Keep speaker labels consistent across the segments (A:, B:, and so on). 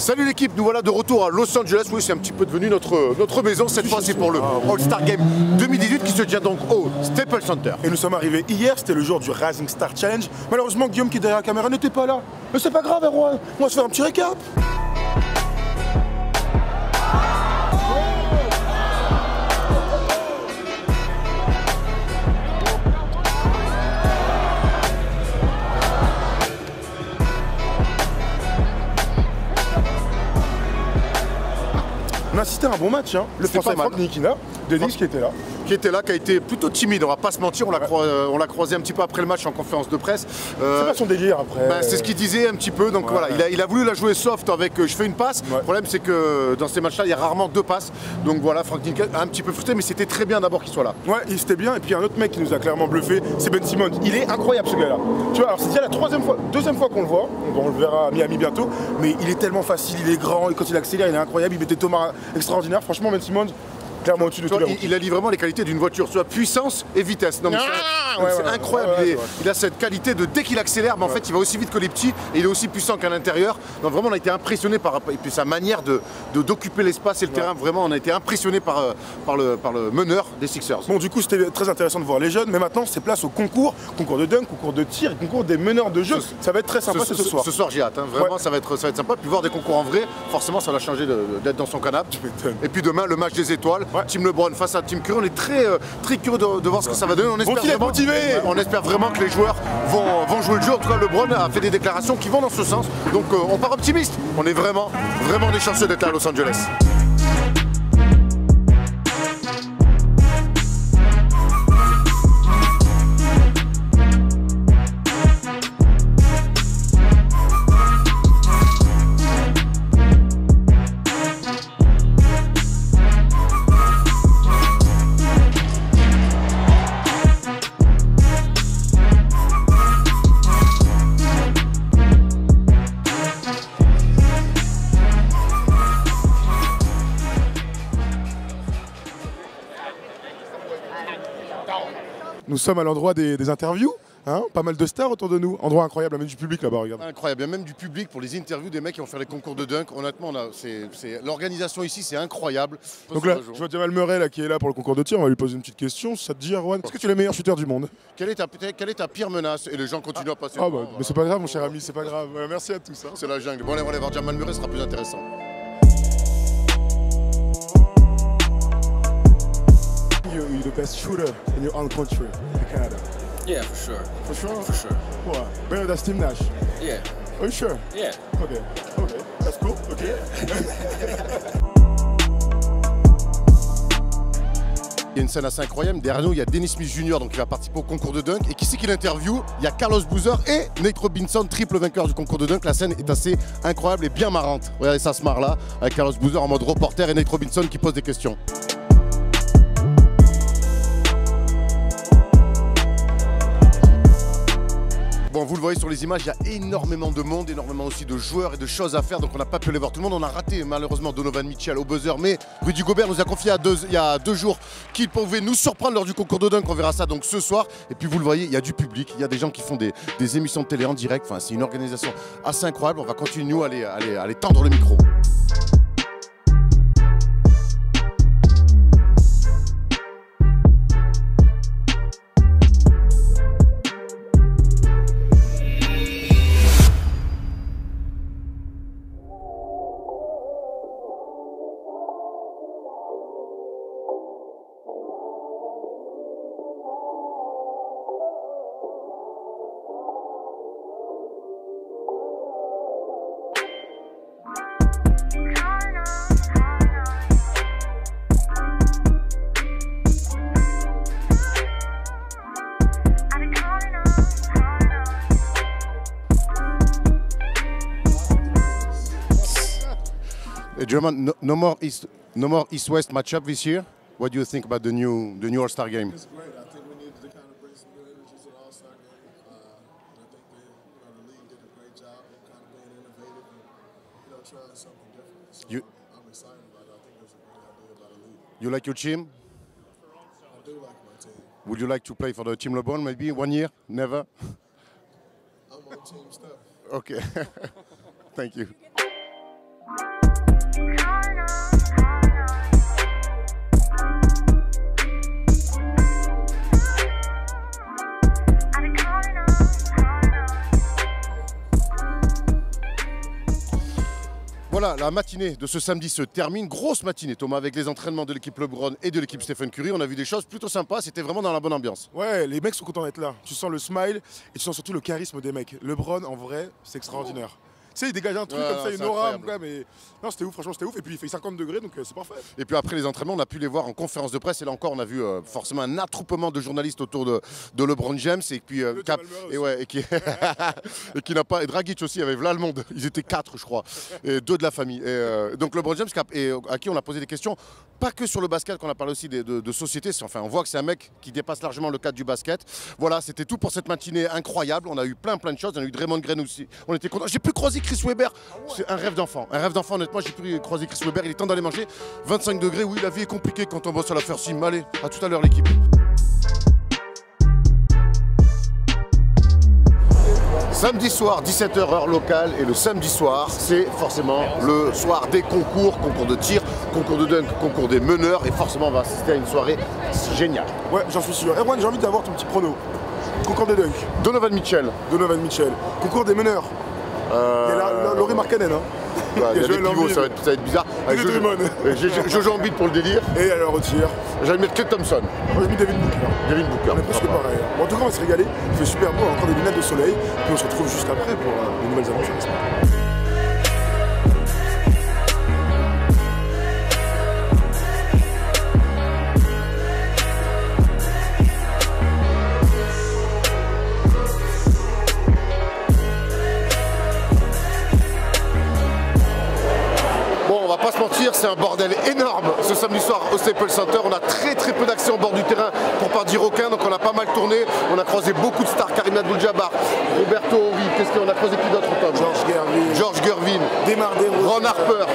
A: Salut l'équipe, nous voilà de retour à Los Angeles. Oui, c'est un petit peu devenu notre maison. Cette fois, c'est pour le All-Star Game 2018 qui se tient donc au Staples Center.
B: Et nous sommes arrivés hier, c'était le jour du Rising Star Challenge. Malheureusement, Guillaume qui est derrière la caméra n'était pas là. Mais c'est pas grave, Erwan, on va se faire un petit récap. On a assisté à un bon match, hein. Le Français Franck Ntilikina, Denis qui était là.
A: Qui a été plutôt timide, on va pas se mentir, on l'a croisé un petit peu après le match en conférence de presse.
B: C'est pas son délire après.
A: Bah, c'est ce qu'il disait un petit peu, donc voilà, il a voulu la jouer soft avec je fais une passe. Le problème c'est que dans ces matchs-là, il y a rarement deux passes. Donc voilà, Franck Ntilikina a un petit peu frustré, mais c'était très bien d'abord qu'il soit là.
B: Ouais, il c'était bien. Et puis un autre mec qui nous a clairement bluffé, c'est Ben Simmons. Il est incroyable ce gars-là. Tu vois, alors c'est déjà la deuxième fois qu'on le voit. On le verra à Miami bientôt. Mais il est tellement facile, il est grand, et quand il accélère, il est incroyable. Il mettait Thomas extraordinaire. Franchement, Ben Simmons, clairement au-dessus de tous les routes.
A: Il allie vraiment les qualités d'une voiture, soit puissance et vitesse. C'est incroyable, il a cette qualité de dès qu'il accélère, mais en fait il va aussi vite que les petits et il est aussi puissant qu'à l'intérieur. Donc vraiment on a été impressionné par et puis sa manière d'occuper l'espace et le terrain, vraiment on a été impressionné par le meneur des Sixers.
B: Bon du coup c'était très intéressant de voir les jeunes, mais maintenant c'est place au concours de dunk, concours de tir, concours des meneurs de jeu. Ça va être très sympa ce soir.
A: Ce soir j'ai hâte, hein. Vraiment ça va être sympa. Puis voir des concours en vrai, forcément ça va changer d'être dans son canapé. Et puis demain le match des étoiles, Team LeBron face à Team Curry, on est très curieux de voir ce que ça va donner. On espère vraiment que les joueurs vont jouer le jeu. En tout cas, LeBron a fait des déclarations qui vont dans ce sens. Donc on part optimiste. On est vraiment des chanceux d'être là à Los Angeles.
B: Nous sommes à l'endroit des interviews, hein, pas mal de stars autour de nous. Endroit incroyable, même du public là-bas, regarde.
A: Incroyable, il y a même du public pour les interviews des mecs qui vont faire les concours de dunk. Honnêtement, l'organisation ici, c'est incroyable.
B: Donc là, je vois Jamal Murray là, qui est là pour le concours de tir, on va lui poser une petite question. Ça te dit, Erwan, est-ce que tu es le meilleur shooter du monde?
A: Quelle est ta pire menace? Et les gens continuent à passer.
B: Ah bah, mais c'est pas grave, mon cher ami, c'est pas grave. Merci à tous. Hein.
A: C'est la jungle. Bon, allez, on va aller voir Jamal Murray, ce sera plus intéressant.
B: You're the best shooter in your own country, Canada.
C: Yeah, for sure.
B: For sure?
C: For sure.
B: What? Better than Steve Nash?
C: Yeah.
B: Are you sure?
C: Yeah.
B: Okay. That's cool. Okay.
A: Il y a une scène assez incroyable. Derrière nous, il y a Dennis Smith Jr. donc qui va participer au concours de dunk. Et qui c'est qui l'interview? Il y a Carlos Boozer et Nate Robinson, triple vainqueur du concours de dunk. La scène est assez incroyable et bien marrante. Regardez, ça se marre là, avec Carlos Boozer en mode reporter et Nate Robinson qui pose des questions. Bon, vous le voyez sur les images, il y a énormément de monde, énormément aussi de joueurs et de choses à faire, donc on n'a pas pu aller voir tout le monde. On a raté malheureusement Donovan Mitchell au buzzer, mais Rudy Gobert nous a confié il y a 2 jours qu'il pouvait nous surprendre lors du concours de dunk. On verra ça donc ce soir. Et puis vous le voyez, il y a du public, il y a des gens qui font des émissions de télé en direct. Enfin, c'est une organisation assez incroyable. On va continuer nous à aller tendre le micro. German, no more East-West matchup this year. What do you think about the new All-Star game?
D: It's great. I think we needed to kind of bring some good energy to the All-Star game. I think the league did a great job of kind of being innovative and trying something different. So I'm excited about it. I think it was a great idea by the league.
A: You like your team?
D: I do like my team.
A: Would you like to play for the Team LeBron maybe 1 year? Never?
D: I'm on Team Steph.
A: Okay. Thank you. Voilà, la matinée de ce samedi se termine. Grosse matinée, Thomas, avec les entraînements de l'équipe LeBron et de l'équipe Stephen Curry. On a vu des choses plutôt sympas, c'était vraiment dans la bonne ambiance.
B: Ouais, les mecs sont contents d'être là. Tu sens le smile et tu sens surtout le charisme des mecs. LeBron, en vrai, c'est extraordinaire. Tu sais, il dégage un truc comme ça, une aura, quoi, mais non, c'était ouf, franchement, c'était ouf. Et puis il fait 50 degrés, donc c'est parfait.
A: Et puis après les entraînements, on a pu les voir en conférence de presse. Et là encore, on a vu forcément un attroupement de journalistes autour de LeBron James. Et puis et qui n'a pas. Et Dragic aussi, il y avait là le monde. Ils étaient 4, je crois, et 2 de la famille. Et, donc LeBron James, à qui on a posé des questions, pas que sur le basket, qu'on a parlé aussi de société. Enfin, on voit que c'est un mec qui dépasse largement le cadre du basket. Voilà, c'était tout pour cette matinée incroyable. On a eu plein de choses. On a eu Draymond Green aussi. On était contents. J'ai pu croiser Chris Webber. C'est un rêve d'enfant. Un rêve d'enfant, honnêtement. J'ai pu croiser Chris Webber. Il est temps d'aller manger. 25 degrés. Oui, la vie est compliquée quand on bosse à la First Team. Allez, à tout à l'heure, l'équipe. Samedi soir, 17h heure locale, et le samedi soir, c'est forcément le soir des concours de tir, concours de dunk, concours des meneurs, et forcément on va assister à une soirée géniale.
B: Ouais, j'en suis sûr. Erwan, j'ai envie d'avoir ton petit prono. Concours des dunk.
A: Donovan Mitchell.
B: Concours des meneurs. Il y a Laurie Markkanen, hein.
A: Ouais, il y a des pivots, ça va être bizarre. Avec Jojo Embiid pour le délire.
B: Et alors au tir.
A: J'allais mettre Klay Thompson.
B: Moi j'ai mis Devin Booker.
A: On
B: est presque pareil. Bon, en tout cas on va se régaler. Il fait super beau, encore des lunettes de soleil. Puis on se retrouve juste après pour de nouvelles aventures.
A: C'est un bordel énorme ce samedi soir au Staples Center. On a très peu d'accès au bord du terrain pour pas dire aucun, donc on a pas mal tourné. On a croisé beaucoup de stars, Karim Abdul-Jabbar, Roberto Henry, qu'est-ce qu'on a croisé plus d'autres, Tom? George Gervin,
B: Demar DeRozan,
A: Ron Harper,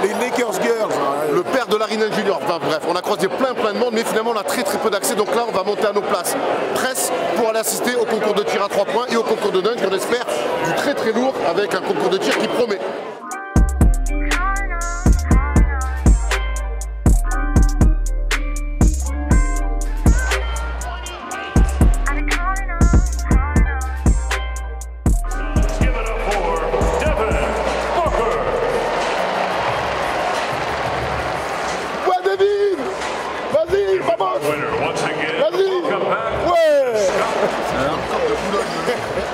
B: les Lakers Girls,
A: le père de Larry Nance Jr. Enfin bref, on a croisé plein de monde, mais finalement on a très peu d'accès. Donc là on va monter à nos places presse pour aller assister au concours de tir à 3 points et au concours de dunk, on espère du très lourd avec un concours de tir qui promet.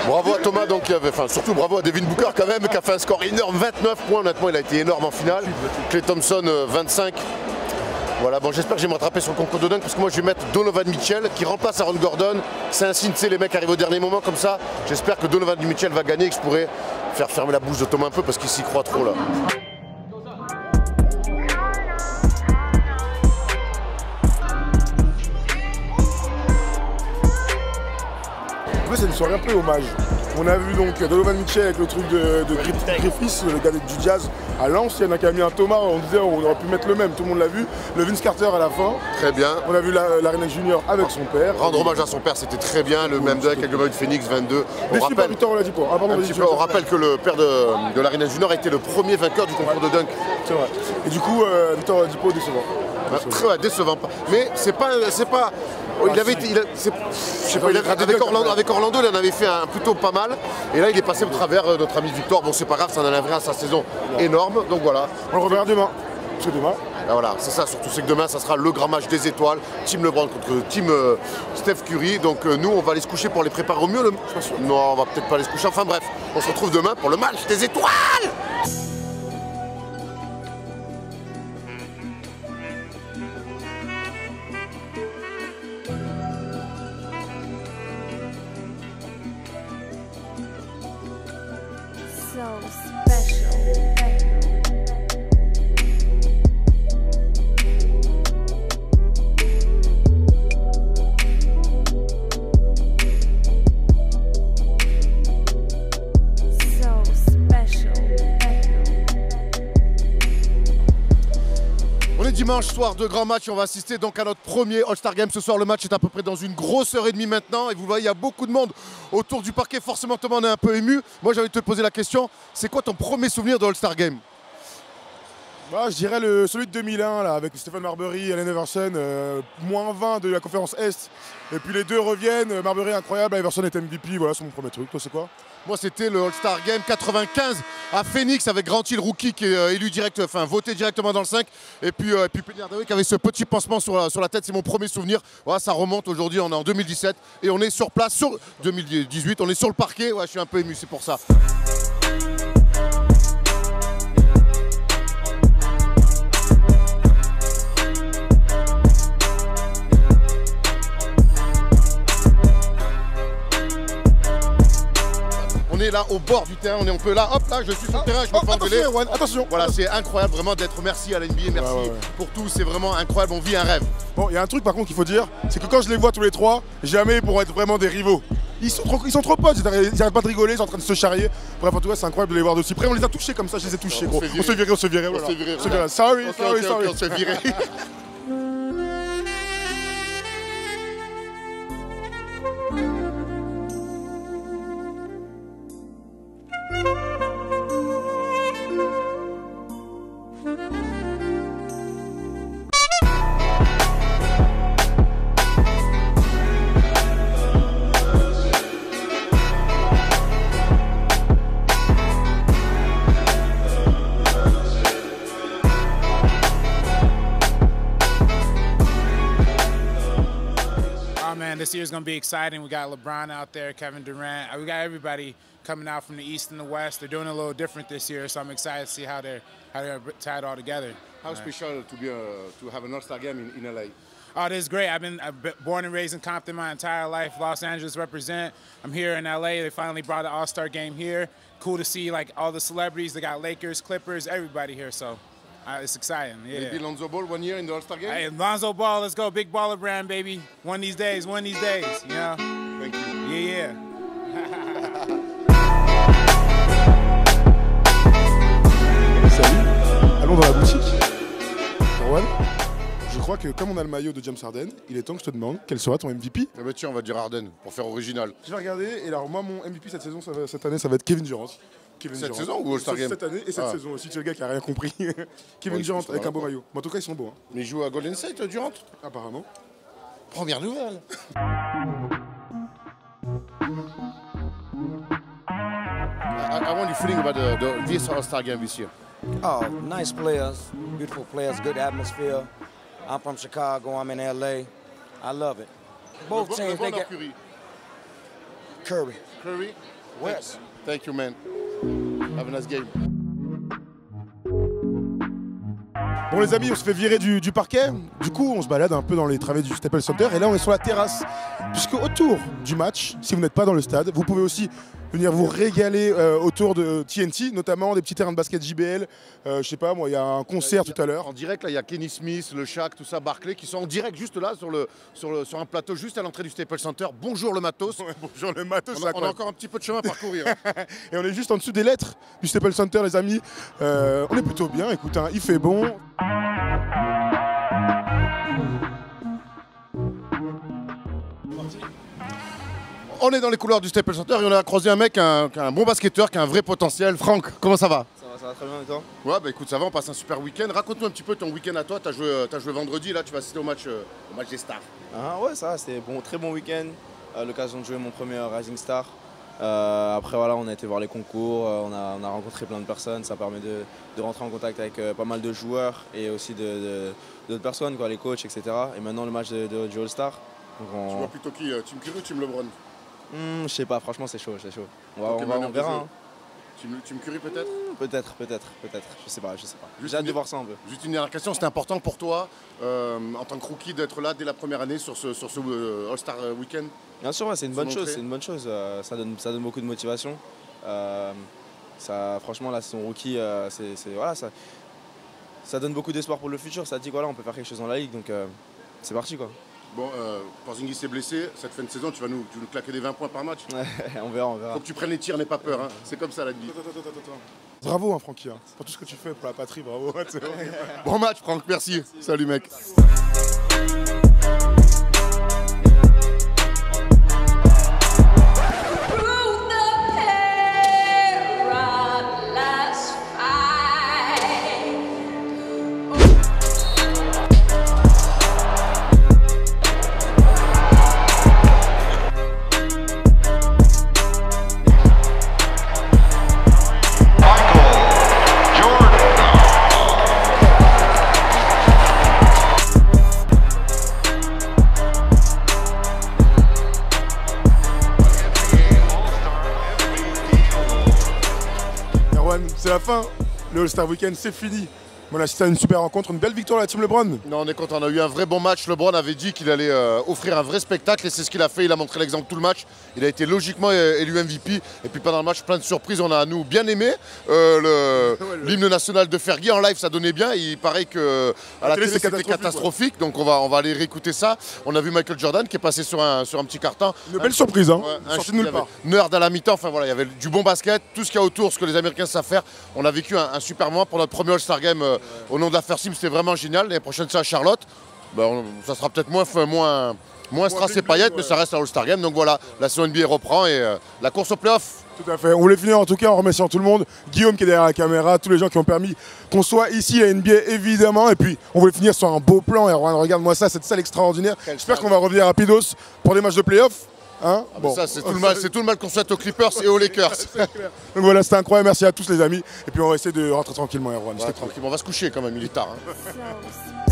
A: Bravo à Thomas, donc, surtout bravo à Devin Booker quand même, qui a fait un score énorme, 29 points, honnêtement il a été énorme en finale. Klay Thompson 25. Voilà, bon j'espère que je vais me rattraper sur le concours de dunk parce que moi je vais mettre Donovan Mitchell qui remplace Aaron Gordon. C'est un signe, tu sais, les mecs arrivent au dernier moment comme ça. J'espère que Donovan Mitchell va gagner et que je pourrai faire fermer la bouche de Thomas un peu parce qu'il s'y croit trop là.
B: C'est une soirée un peu hommage. On a vu donc Donovan Mitchell avec le truc de Griffiths, le gars du jazz à l'ancienne, qui a mis un Thomas, on disait on aurait pu mettre le même, tout le monde l'a vu. Le Vince Carter à la fin.
A: Très bien.
B: On a vu Larry Nance Jr. avec son père.
A: Rendre hommage à son père, c'était très bien. Le même dunk avec le Boy de Phoenix 22.
B: On
A: rappelle que le père de Larry Nance Jr. a été le premier vainqueur du concours de dunk.
B: C'est vrai. Et du coup, Victor Oladipo décevant.
A: Très décevant. Mais c'est pas. Avec Orlando, il en avait fait un plutôt pas mal. Et là, il est passé au travers notre ami Victor. Bon, c'est pas grave, ça en enlèverait à sa saison énorme. Donc voilà.
B: On le reverra demain. C'est demain.
A: Et voilà, c'est ça, surtout c'est que demain, ça sera le grand match des étoiles. Team LeBron contre Team Steph Curry. Donc nous, on va aller se coucher pour les préparer au mieux. Non, on va peut-être pas aller se coucher. Enfin bref, on se retrouve demain pour le match des étoiles. Dimanche soir de grand match, on va assister donc à notre premier All-Star Game. Ce soir, le match est à peu près dans une grosse heure et demie maintenant. Et vous voyez, il y a beaucoup de monde autour du parquet. Forcément, Thomas, on est un peu ému. Moi, j'ai envie de te poser la question. C'est quoi ton premier souvenir de All-Star Game?
B: Bah, je dirais celui de 2001 là, avec Stephen Marbury, Allen Iverson, moins 20 de la conférence Est. Et puis les deux reviennent. Marbury incroyable, Iverson est MVP. Voilà, c'est mon premier truc. Toi, c'est quoi?
A: Moi, c'était le All-Star Game 95 à Phoenix avec Grant Hill, rookie, qui est élu direct, enfin voté directement dans le 5. Et puis Penny Hardaway qui avait ce petit pansement sur la tête. C'est mon premier souvenir. Voilà, ça remonte aujourd'hui. On est en 2017 et on est sur place, sur 2018. On est sur le parquet. Ouais, je suis un peu ému, c'est pour ça. On est là au bord du terrain, on est un peu là, hop là, je suis sur le terrain, je me fais engueuler.
B: Attention.
A: Voilà, c'est incroyable vraiment d'être, merci à la NBA, merci pour tout, c'est vraiment incroyable, on vit un rêve.
B: Bon, il y a un truc par contre qu'il faut dire, c'est que quand je les vois tous les trois, jamais ils pourront être vraiment des rivaux. Ils sont trop potes, ils arrêtent pas de rigoler, ils sont en train de se charrier. Bref, en tout cas, c'est incroyable de les voir d'aussi près. On les a touchés comme ça, je les ai touchés, gros. On se virait. Voilà. Sorry.
A: On se virait.
C: Man, this year's going to be exciting. We got LeBron out there, Kevin Durant. We got everybody coming out from the East and the West. They're doing it a little different this year, so I'm excited to see how they're tied all together.
A: How special to have an All-Star game in LA?
C: Oh, this is great. I've been born and raised in Compton my entire life. Los Angeles represent. I'm here in LA. They finally brought the All-Star game here. Cool to see like all the celebrities. They got Lakers, Clippers, everybody here. So it's exciting. Yeah.
A: Maybe Lonzo Ball 1 year in the All-Star game?
C: Hey, Lonzo Ball, let's go. Big baller brand, baby. One of these days, you know?
A: Thank you.
C: Yeah.
B: Salut. Allons dans la boutique. Erwan, je crois que comme on a le maillot de James Harden, il est temps que je te demande quel sera ton MVP.
A: Ah bah tiens, on va dire Harden pour faire original.
B: Je vais regarder, et alors moi mon MVP cette année ça va être Kevin Durant.
A: Cette saison ou All-Star Game?
B: Cette année et cette saison aussi, tu es le gars qui a rien compris. Kevin Durant avec un beau maillot. Mais en tout cas ils sont beaux. Hein.
A: Mais il joue à Golden State, Durant?
B: Apparemment.
A: Première nouvelle. I want your feeling about this All-Star Game this year.
E: Oh, nice players, beautiful players, good atmosphere. I'm from Chicago, I'm in LA. I love it. Both teams, they get Curry.
A: Curry?
E: West.
A: Thank you, man. Have a nice game.
B: Bon les amis, on se fait virer du parquet. Du coup, on se balade un peu dans les travées du Staples Center. Et là, on est sur la terrasse. Puisque autour du match, si vous n'êtes pas dans le stade, vous pouvez aussi venir vous régaler autour de TNT, notamment des petits terrains de basket JBL. Je sais pas, moi, il y a un concert tout à l'heure.
A: En direct, là, il y a Kenny Smith, le Shaq, tout ça, Barclay, qui sont en direct juste là, sur un plateau, juste à l'entrée du Staples Center. Bonjour le matos.
B: Ouais, bonjour le matos.
A: On a encore un petit peu de chemin à parcourir.
B: Et on est juste en dessous des lettres du Staples Center, les amis. On est plutôt bien, écoute, hein, il fait bon.
A: On est dans les couloirs du Staples Center et on a croisé un mec, qui a un bon basketteur, qui a un vrai potentiel. Franck, comment ça va?
F: Ça va très bien et toi?
A: Ouais, bah écoute, ça va, on passe un super week-end. Raconte-nous un petit peu ton week-end à toi. T'as joué vendredi, là, tu vas assister au match des stars.
F: Ah ouais, ça va, c'était bon, très bon week-end. L'occasion de jouer mon premier Rising Star. Après, voilà, on a été voir les concours, on a rencontré plein de personnes. Ça permet de rentrer en contact avec pas mal de joueurs et aussi d'autres personnes, quoi, les coachs, etc. Et maintenant, le match du All-Star.
A: Tu vois plutôt qui? Team Curry ou Team LeBron?
F: Je sais pas, franchement c'est chaud, on verra. Hein.
A: Team Curry peut-être?
F: Peut-être, je sais pas. J'ai hâte de voir ça un peu.
A: Juste une dernière question, c'était important pour toi, en tant que rookie, d'être là dès la première année sur ce All-Star Weekend?
F: Bien sûr, ouais, c'est une bonne chose, ça donne beaucoup de motivation. Franchement, la saison rookie, ça donne beaucoup d'espoir pour le futur, ça dit qu'on peut faire quelque chose dans la ligue, donc c'est parti quoi.
A: Bon, Porzingis est blessé, cette fin de saison, tu vas nous claquer des 20 points par match.
F: On verra.
A: Faut que tu prennes les tirs, n'aie pas peur, hein. C'est comme ça la vie.
B: Attends. Bravo, hein, Francky, hein. Pour tout ce que tu fais pour la patrie, bravo.
A: Bon match, Franck, merci. Salut, mec.
B: fin. Le All-Star Weekend, c'est fini. On a assisté à une super rencontre, une belle victoire de la team LeBron.
A: Non, on est content, on a eu un vrai bon match. LeBron avait dit qu'il allait offrir un vrai spectacle et c'est ce qu'il a fait. Il a montré l'exemple tout le match. Il a été logiquement élu MVP. Et puis pendant le match, plein de surprises. On a, nous, bien aimé l'hymne national de Fergie. En live, ça donnait bien. Il paraît qu'à la télé, c'était catastrophique. Ouais. Donc on va aller réécouter ça. On a vu Michael Jordan qui est passé sur un petit carton.
B: Une belle surprise, hein.
A: Ouais, sorti de nulle part. Nerd à la mi-temps. Enfin voilà, il y avait du bon basket. Tout ce qu'il y a autour, ce que les Américains savent faire. On a vécu un super moment pour notre premier All-Star Game au nom de la First Team. C'était vraiment génial. L'année prochaine, c'est à Charlotte. Ben, ça sera peut-être moins strass et paillettes, mais ça reste à All-Star Game. Donc voilà, la saison NBA reprend et la course au playoff.
B: Tout à fait. On voulait finir en tout cas en remerciant tout le monde. Guillaume qui est derrière la caméra, tous les gens qui ont permis qu'on soit ici à NBA évidemment. Et puis on voulait finir sur un beau plan. Et regarde-moi ça, cette salle extraordinaire. J'espère qu'on va revenir rapidos pour les matchs de playoff. Hein,
A: bon. Ça, c'est tout le mal qu'on souhaite aux Clippers et aux Lakers.
B: Donc voilà, c'était incroyable. Merci à tous les amis. Et puis on va essayer de rentrer tranquillement, Erwan.
A: Ouais, tranquille. On va se coucher quand même, il est tard. Hein.